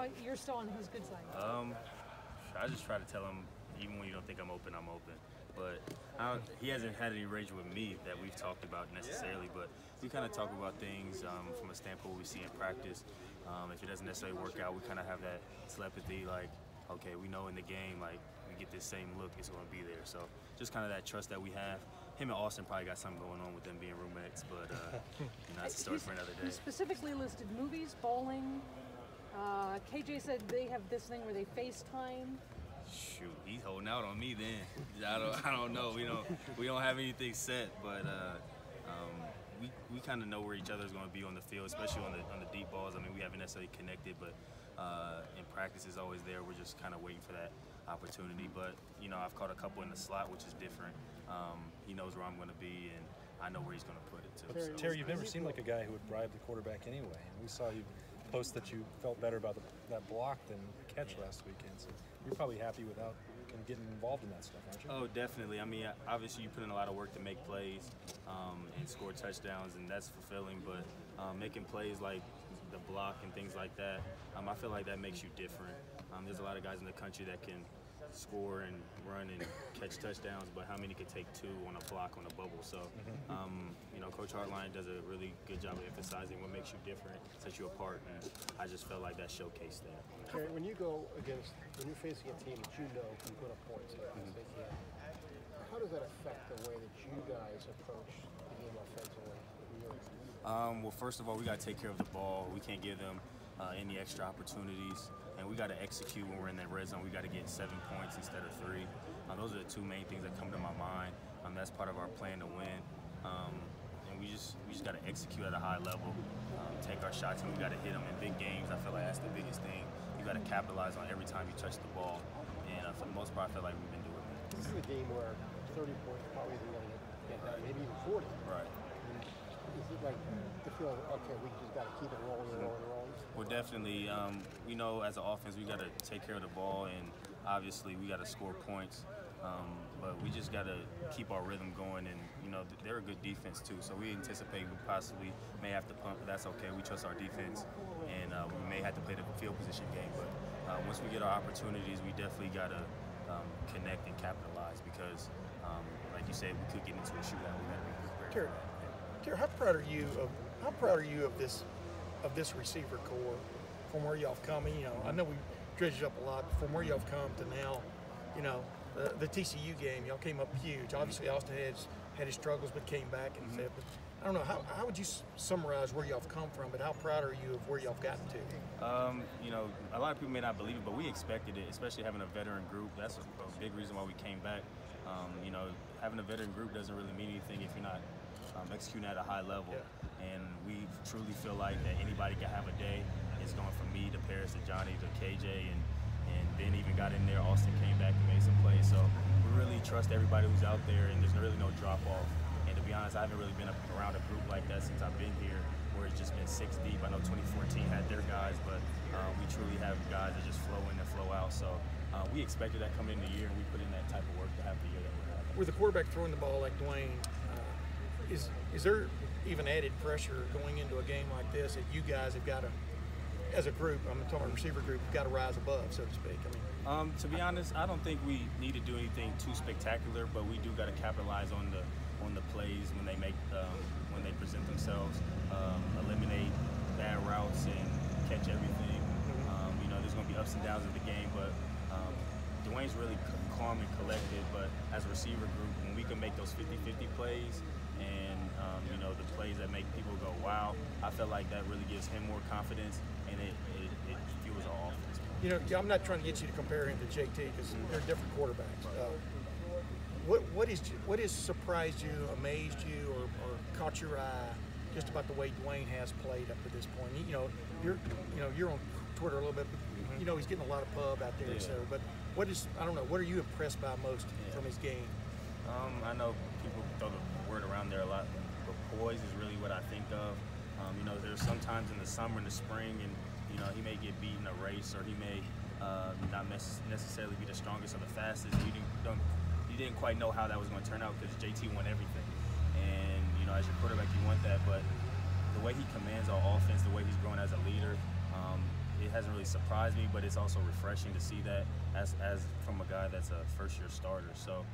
why you're still on his good side? I just try to tell him, even when you don't think I'm open, I'm open. But he hasn't had any arrangement with me that we've talked about necessarily, but we kind of talk about things from a standpoint we see in practice. If it doesn't necessarily work out, we kind of have that telepathy, like, okay, we know in the game, like, we get this same look, it's going to be there. So just kind of that trust that we have. Him and Austin probably got something going on with them being roommates, but that's a story for another day. He specifically listed movies, bowling. KJ said they have this thing where they FaceTime. Shoot, he's holding out on me then. I don't know. We don't have anything set, but we kind of know where each other is going to be on the field, especially on the deep balls. I mean, we haven't necessarily connected, but in practice it's always there. We're just kind of waiting for that opportunity. But I've caught a couple in the slot, which is different. He knows where I'm going to be, and I know where he's going to put it too. So. Terry, you've never seemed like a guy who would bribe the quarterback anyway. And we saw you post that you felt better about that block than the catch last weekend. So you're probably happy without getting involved in that stuff, aren't you? Oh, definitely. I mean, obviously you put in a lot of work to make plays and score touchdowns, and that's fulfilling. But making plays like the block and things like that, I feel like that makes you different. There's a lot of guys in the country that can score and run and catch touchdowns, but how many could take two on a block on a bubble? So, Coach Hartline does a really good job of emphasizing what makes you different, sets you apart, and I just felt like that showcased that. Terry, when you're facing a team that you know can put up points, they can, how does that affect the way that you guys approach the game offensively? Well, first of all, we got to take care of the ball. We can't give them any extra opportunities, and we got to execute when we're in that red zone. We got to get 7 points instead of 3. Those are the two main things that come to my mind. That's part of our plan to win, and we just got to execute at a high level, take our shots, and we got to hit them in big games. I feel like that's the biggest thing. You got to capitalize on every time you touch the ball, and for the most part, I feel like we've been doing that. This is a game where 30 points probably isn't going to get that, maybe even 40. Right. Is it like to feel, okay, we just got to keep it rolling? Well, definitely. We know as an offense we got to take care of the ball, and obviously we got to score points. But we just got to keep our rhythm going, and they're a good defense too. So we anticipate we possibly may have to punt, but that's okay. We trust our defense, and we may have to play the field position game. But once we get our opportunities, we definitely got to connect and capitalize because, like you said, we could get into a shootout. We got to be prepared. Terry, how proud are you of this receiver core from where y'all have come? I know we dredged up a lot from where y'all have come to now. The TCU game, y'all came up huge. Obviously, Austin had his struggles, but came back and said. But I don't know how would you summarize where y'all have come from, but how proud are you of where y'all have gotten to? A lot of people may not believe it, but we expected it, especially having a veteran group. That's a big reason why we came back. Having a veteran group doesn't really mean anything if you're not executing at a high level. Yeah. And we truly feel like that anybody can have a day. It's going from me to Paris to Johnny to KJ, and Ben even got in there. Austin came back and made some plays. So we really trust everybody who's out there, and there's really no drop-off. And to be honest, I haven't really been around a group like that since I've been here, where it's just been 6 deep. I know 2014 had their guys, but we truly have guys that just flow in and flow out. So we expected that coming in the year, and we put in that type of work to have the year that we're having. With the quarterback throwing the ball like Dwayne, is there even added pressure going into a game like this that you guys have got to, as a group, I'm talking about receiver group, you've got to rise above, so to speak? To be honest, I don't think we need to do anything too spectacular, but we do got to capitalize on the plays when they when they present themselves, eliminate bad routes and catch everything. There's going to be ups and downs of the game, but Dwayne's really calm and collected. But as a receiver group, when we can make those 50-50 plays and the plays that make people go wow, I feel like that really gives him more confidence, and it fuels our offense. I'm not trying to get you to compare him to JT because they're different quarterbacks. What has surprised you, amazed you, or caught your eye just about the way Dwayne has played up to this point? You're on Twitter a little bit, but he's getting a lot of pub out there. Yeah. So, but what are you impressed by most from his game? I know people throw the word around there a lot, but poise is really what I think of. There's sometimes in the summer and the spring, and he may get beat in a race, or he may not necessarily be the strongest or the fastest. You didn't quite know how that was going to turn out because JT won everything, and as your quarterback you want that. But the way he commands our offense, the way he's grown as a leader, it hasn't really surprised me, but it's also refreshing to see that as from a guy that's a first-year starter. So,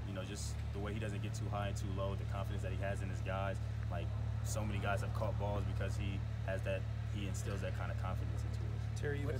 you know, just the way he doesn't get too high and too low, the confidence that he has in his guys. Like, so many guys have caught balls because he instills that kind of confidence into it. Terry, you mentioned